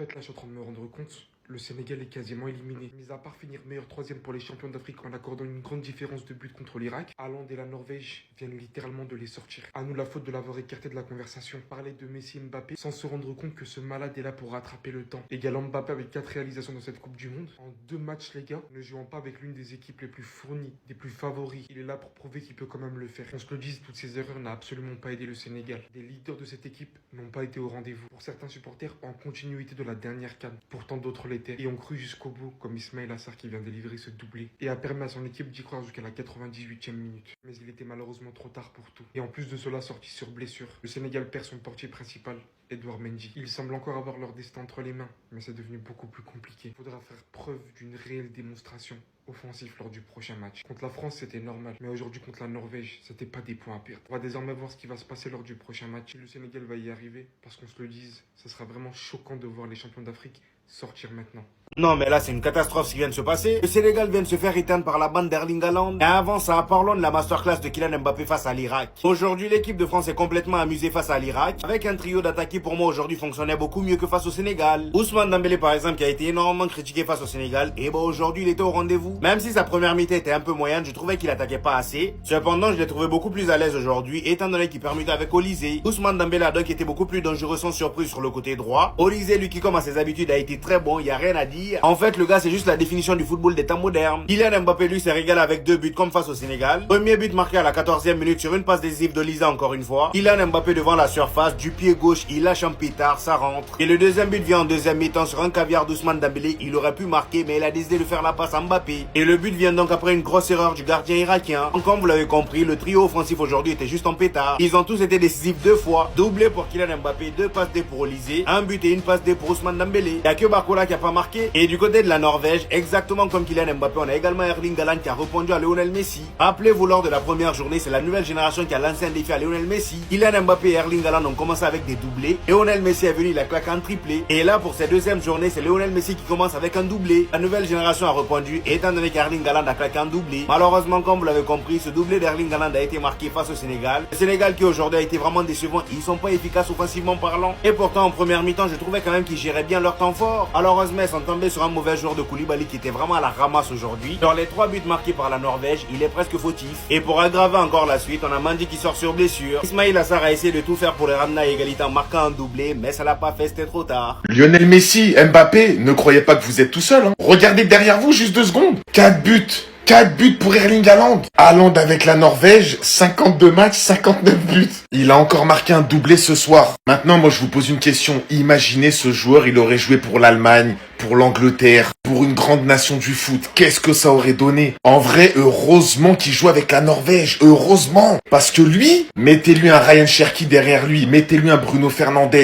fait, là, je suis en train de me rendre compte. Le Sénégal est quasiment éliminé. Mis à part finir meilleur troisième pour les champions d'Afrique en accordant une grande différence de but contre l'Irak, Haaland et la Norvège viennent littéralement de les sortir. À nous la faute de l'avoir écarté de la conversation. Parler de Messi et Mbappé sans se rendre compte que ce malade est là pour rattraper le temps. Également Mbappé avec 4 réalisations dans cette Coupe du Monde. En 2 matchs, les gars, ne jouant pas avec l'une des équipes les plus fournies, des plus favoris. Il est là pour prouver qu'il peut quand même le faire. On se le dise, toutes ces erreurs n'ont absolument pas aidé le Sénégal. Des leaders de cette équipe n'ont pas été au rendez-vous. Pour certains supporters, en continuité de la dernière CAN. Pourtant d'autres l'étaient et ont cru jusqu'au bout, comme Ismaïla Sarr qui vient de délivrer ce doublé, et a permis à son équipe d'y croire jusqu'à la 98e minute. Mais il était malheureusement trop tard pour tout. Et en plus de cela, sorti sur blessure, le Sénégal perd son portier principal, Edouard Mendy. Il semble encore avoir leur destin entre les mains, mais c'est devenu beaucoup plus compliqué. Il faudra faire preuve d'une réelle démonstration offensif lors du prochain match. Contre la France, c'était normal, mais aujourd'hui contre la Norvège, c'était pas des points à perdre. On va désormais voir ce qui va se passer lors du prochain match. Si le Sénégal va y arriver, parce qu'on se le dise, ça sera vraiment choquant de voir les champions d'Afrique sortir maintenant. Non, mais là, c'est une catastrophe ce qui vient de se passer. Le Sénégal vient de se faire éteindre par la bande d'Erling Haaland. Et avant ça, parlons de la masterclass de Kylian Mbappé face à l'Irak. Aujourd'hui, l'équipe de France est complètement amusée face à l'Irak. Avec un trio d'attaque qui, pour moi, aujourd'hui, fonctionnait beaucoup mieux que face au Sénégal. Ousmane Dembélé, par exemple, qui a été énormément critiqué face au Sénégal. Et bon, aujourd'hui, il était au rendez-vous. Même si sa première mi-temps était un peu moyenne, je trouvais qu'il attaquait pas assez. Cependant, je l'ai trouvé beaucoup plus à l'aise aujourd'hui, étant donné qu'il permutait avec Olysée. Ousmane Dembélé a donc été beaucoup plus dangereux sans surprise sur le côté droit. Olysée, lui, qui, comme à ses habitudes, a été très bon. Il y a rien à dire. En fait, le gars, c'est juste la définition du football des temps modernes. Kylian Mbappé, lui, s'est régalé avec 2 buts comme face au Sénégal. Premier but marqué à la 14e minute sur une passe décisive d'Olysée encore une fois. Kylian Mbappé devant la surface, du pied gauche, il lâche un pétard, ça rentre. Et le deuxième but vient en deuxième mi-temps sur un caviar d'Ousmane Dembélé. Il aurait pu marquer, mais il a décidé de faire la passe à Mbappé. Et le but vient donc après une grosse erreur du gardien irakien. Donc, comme vous l'avez compris, le trio offensif aujourd'hui était juste en pétard. Ils ont tous été décisifs 2 fois. Doublé pour Kylian Mbappé, 2 passes D pour Olysée, un but et une passe D pour Ousmane Dembélé. Il n'y a que Barcola qui a pas marqué. Et du côté de la Norvège, exactement comme Kylian Mbappé, on a également Erling Haaland qui a répondu à Lionel Messi. Rappelez-vous, lors de la première journée, c'est la nouvelle génération qui a lancé un défi à Lionel Messi. Kylian Mbappé et Erling Haaland ont commencé avec des doublés. Lionel Messi est venu, il a claqué un triplé. Et là, pour cette deuxième journée, c'est Lionel Messi qui commence avec un doublé. La nouvelle génération a répondu, étant donné qu'Erling Haaland a claqué un doublé. Malheureusement, comme vous l'avez compris, ce doublé d'Erling Haaland a été marqué face au Sénégal. Le Sénégal qui aujourd'hui a été vraiment décevant, ils sont pas efficaces offensivement parlant. Et pourtant, en première mi-temps, je trouvais quand même qu'ils géraient bien leur temps fort. Malheureusement, ils sont tombés sur un mauvais joueur de Koulibaly qui était vraiment à la ramasse aujourd'hui. Dans les 3 buts marqués par la Norvège, il est presque fautif. Et pour aggraver encore la suite, on a Mendy qui sort sur blessure. Ismaïla Sarr a essayé de tout faire pour les ramener à égalité en marquant un doublé, mais ça l'a pas fait, c'était trop tard. Lionel Messi, Mbappé, ne croyez pas que vous êtes tout seul. Hein. Regardez derrière vous juste 2 secondes. 4 buts. 4 buts pour Erling Haaland. Haaland avec la Norvège, 52 matchs, 59 buts. Il a encore marqué un doublé ce soir. Maintenant, moi, je vous pose une question. Imaginez ce joueur, il aurait joué pour l'Allemagne, pour l'Angleterre, pour une grande nation du foot. Qu'est-ce que ça aurait donné? En vrai, heureusement qu'il joue avec la Norvège. Heureusement. Parce que lui, mettez-lui un Ryan Cherki derrière lui. Mettez-lui un Bruno Fernandes.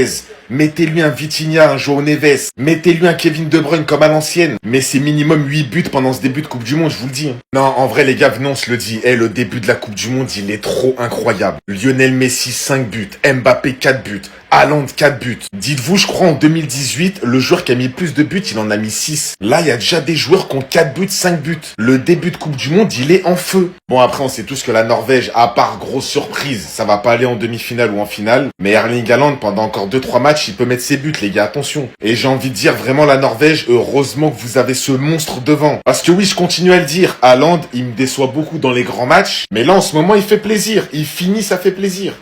Mettez-lui un Vitinha, un João Neves. Mettez-lui un Kevin De Bruyne comme à l'ancienne. Mais c'est minimum 8 buts pendant ce début de Coupe du Monde, je vous le dis. Non, en vrai, les gars, venez, on se le dit. Le début de la Coupe du Monde, il est trop incroyable. Lionel Messi, 5 buts. Mbappé, 4 buts. Haaland, 4 buts. Dites-vous, je crois, en 2018, le joueur qui a mis le plus de buts, il en a mis 6. Là, il y a déjà des joueurs qui ont 4 buts, 5 buts. Le début de Coupe du Monde, il est en feu. Bon, après, on sait tous que la Norvège, à part grosse surprise, ça va pas aller en demi-finale ou en finale. Mais Erling Haaland, pendant encore 2-3 matchs, il peut mettre ses buts, les gars, attention. Et j'ai envie de dire vraiment la Norvège, heureusement que vous avez ce monstre devant. Parce que oui, je continue à le dire, Haaland, il me déçoit beaucoup dans les grands matchs. Mais là, en ce moment, il fait plaisir. Il finit, ça fait plaisir.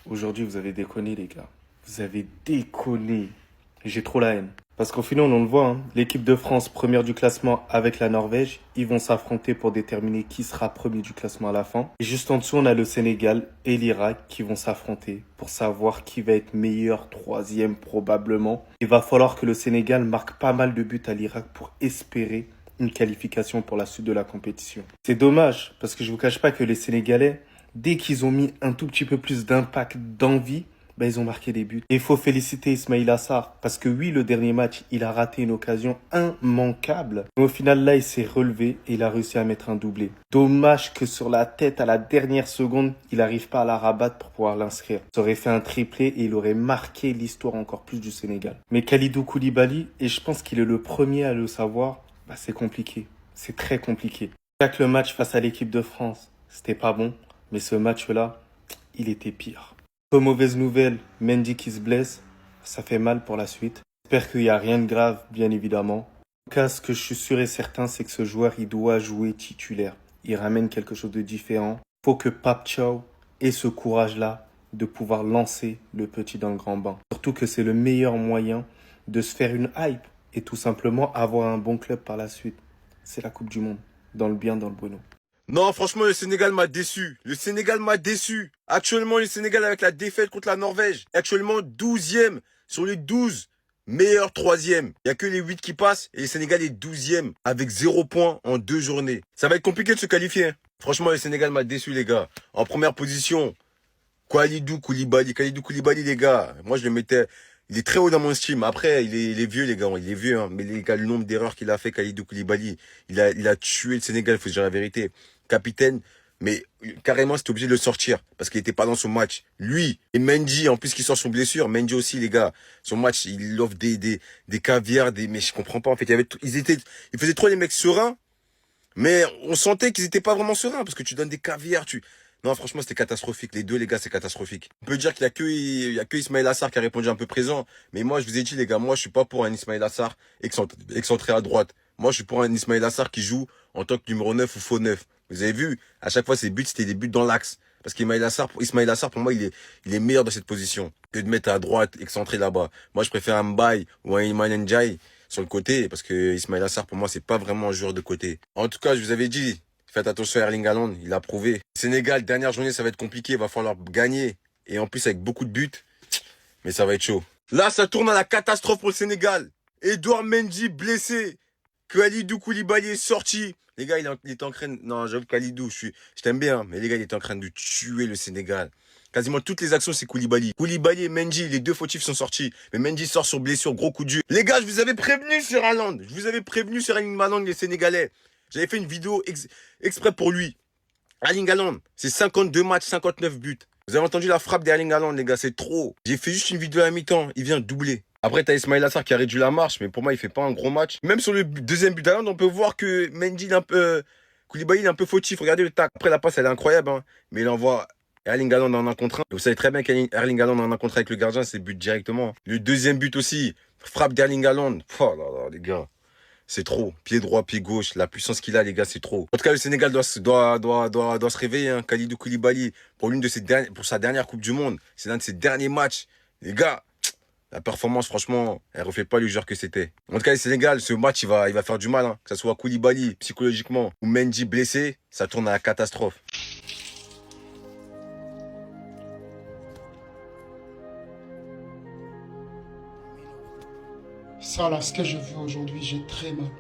Aujourd'hui, vous avez déconné, les gars. Vous avez déconné. J'ai trop la haine. Parce qu'au final, on le voit, hein, l'équipe de France, première du classement avec la Norvège, ils vont s'affronter pour déterminer qui sera premier du classement à la fin. Et juste en dessous, on a le Sénégal et l'Irak qui vont s'affronter pour savoir qui va être meilleur, troisième probablement. Il va falloir que le Sénégal marque pas mal de buts à l'Irak pour espérer une qualification pour la suite de la compétition. C'est dommage, parce que je vous cache pas que les Sénégalais, dès qu'ils ont mis un tout petit peu plus d'impact, d'envie, ils ont marqué des buts. Et il faut féliciter Ismaïla Sarr, parce que oui, le dernier match, il a raté une occasion immanquable. Mais au final, là, il s'est relevé et il a réussi à mettre un doublé. Dommage que sur la tête, à la dernière seconde, il n'arrive pas à la rabattre pour pouvoir l'inscrire. Ça aurait fait un triplé et il aurait marqué l'histoire encore plus du Sénégal. Mais Kalidou Koulibaly, et je pense qu'il est le premier à le savoir, c'est compliqué. C'est très compliqué. Chaque le match face à l'équipe de France, c'était pas bon. Mais ce match-là, il était pire. Peu mauvaise nouvelle, Mendy qui se blesse, ça fait mal pour la suite. J'espère qu'il n'y a rien de grave, bien évidemment. En tout cas, ce que je suis sûr et certain, c'est que ce joueur, il doit jouer titulaire. Il ramène quelque chose de différent. Il faut que Pape Thiaw ait ce courage-là de pouvoir lancer le petit dans le grand bain. Surtout que c'est le meilleur moyen de se faire une hype et tout simplement avoir un bon club par la suite. C'est la Coupe du Monde. Dans le bien, dans le bonheur. Non, franchement, le Sénégal m'a déçu. Le Sénégal m'a déçu. Actuellement, le Sénégal avec la défaite contre la Norvège est actuellement 12e sur les 12 meilleurs 3e. Il n'y a que les 8 qui passent et le Sénégal est 12e avec 0 points en 2 journées. Ça va être compliqué de se qualifier. Franchement, le Sénégal m'a déçu, les gars. En première position, Kalidou Koulibaly. Kalidou Koulibaly, les gars. Moi, je le mettais... Il est très haut dans mon estime. Après, il est vieux, les gars. Il est vieux, hein. Mais les gars, le nombre d'erreurs qu'il a fait, Kalidou Koulibaly, il a tué le Sénégal, faut dire la vérité. Capitaine, mais carrément, c'était obligé de le sortir parce qu'il n'était pas dans son match. Lui et Mendy, en plus qu'il sort son blessure, Mendy aussi, les gars, son match, il offre des caviars, mais je comprends pas. En fait, ils faisaient trop les mecs sereins, mais on sentait qu'ils étaient pas vraiment sereins parce que tu donnes des caviars, Non, franchement, c'était catastrophique. Les deux, les gars, c'est catastrophique. On peut dire qu'il y a que Ismaïla Sarr qui a répondu un peu présent. Mais moi, je vous ai dit, les gars, moi, je suis pas pour un Ismaïla Sarr excentré à droite. Moi, je suis pour un Ismaïla Sarr qui joue en tant que numéro 9 ou faux 9. Vous avez vu, à chaque fois, ses buts, c'était des buts dans l'axe. Parce qu'Ismaïla Sarr, pour moi, il est meilleur dans cette position que de mettre à droite, excentré là-bas. Moi, je préfère un Mbaye ou un Iliman Ndiaye sur le côté. Parce que Ismaïla Sarr, pour moi, c'est pas vraiment un joueur de côté. En tout cas, je vous avais dit, faites attention à Erling Haaland, il a prouvé. Sénégal, dernière journée, ça va être compliqué, il va falloir gagner. Et en plus, avec beaucoup de buts, mais ça va être chaud. Là, ça tourne à la catastrophe pour le Sénégal. Edouard Mendy blessé. Kalidou Koulibaly est sorti. Les gars, il est en train... Non, j'avoue, Kalidou, je t'aime bien, mais les gars, il est en train de tuer le Sénégal. Quasiment toutes les actions, c'est Koulibaly. Koulibaly et Mendy, les deux fautifs sont sortis. Mais Mendy sort sur blessure, gros coup de dur. Les gars, je vous avais prévenu sur Haaland. Je vous avais prévenu sur Erling Haaland, les Sénégalais. J'avais fait une vidéo exprès pour lui. Erling Haaland, c'est 52 matchs, 59 buts. Vous avez entendu la frappe d'Erling Haaland, les gars, c'est trop. J'ai fait juste une vidéo à mi-temps, il vient doubler. Après, t'as Ismaïla Sarr qui a réduit la marche, mais pour moi, il fait pas un gros match. Même sur le deuxième but d'Haaland, on peut voir que Mendy, Koulibaly, il est un peu fautif. Regardez le tac. Après, la passe, elle est incroyable, hein. Mais il envoie Erling Haaland en 1 contre 1. Vous savez très bien qu'Erling Haaland en 1 contre 1 avec le gardien, c'est but directement. Le deuxième but aussi, frappe d'Erling Haaland. Oh là là, les gars. C'est trop. Pied droit, pied gauche, la puissance qu'il a, les gars, c'est trop. En tout cas, le Sénégal doit se réveiller, hein. Kalidou Koulibaly, pour sa dernière Coupe du Monde, c'est l'un de ses derniers matchs. Les gars, la performance, franchement, elle reflète pas le joueur que c'était. En tout cas, le Sénégal, ce match, il va faire du mal, hein. Que ce soit Koulibaly, psychologiquement, ou Mendy blessé, ça tourne à la catastrophe. Ça là, ce que je veux aujourd'hui, j'ai très mal.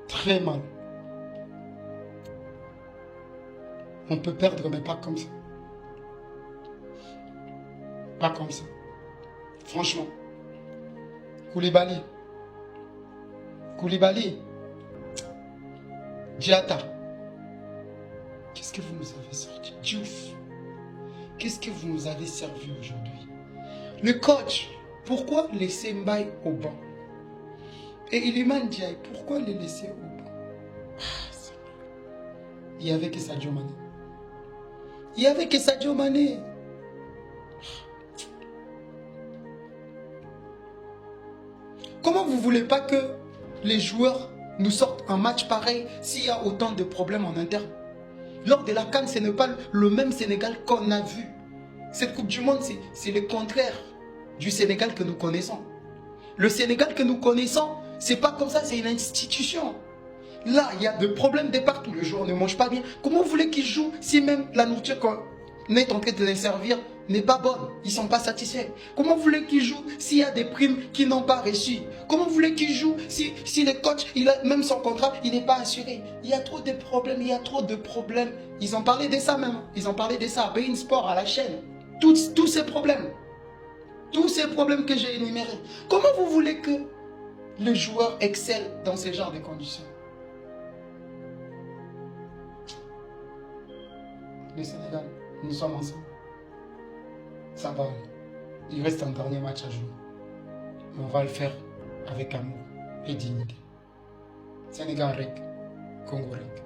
Très mal. On peut perdre, mais pas comme ça. Pas comme ça. Franchement. Koulibaly. Diatta. Qu'est-ce que vous nous avez sorti? Diouf. Qu'est-ce que vous nous avez servi aujourd'hui? Le coach, pourquoi laisser Mbaye au banc? Et Iliman Ndiaye, pourquoi les laisser au banc? Il n'y avait que Sadio Mané. Il n'y avait que Sadio Mané. Comment vous ne voulez pas que les joueurs nous sortent un match pareil s'il y a autant de problèmes en interne? Lors de la CAN, ce n'est pas le même Sénégal qu'on a vu. Cette Coupe du Monde, c'est le contraire du Sénégal que nous connaissons. Le Sénégal que nous connaissons, c'est pas comme ça, c'est une institution. Là, il y a des problèmes de partout. Le joueur ne mange pas bien. Comment vous voulez qu'ils jouent si même la nourriture qu'on est en train de les servir n'est pas bonne? Ils ne sont pas satisfaits. Comment vous voulez qu'ils jouent s'il y a des primes qu'ils n'ont pas reçues? Comment vous voulez qu'ils jouent si le coach, même son contrat, il n'est pas assuré? Il y a trop de problèmes, il y a trop de problèmes. Ils ont parlé de ça même. Ils ont parlé de ça à Bein Sport, à la chaîne. Tous ces problèmes. Tous ces problèmes que j'ai énumérés. Comment vous voulez que le joueur excelle dans ce genre de conditions? Le Sénégal, nous sommes ensemble. Ça va aller. Il reste un dernier match à jouer. Mais on va le faire avec amour et dignité. Sénégal rek, Congo rek.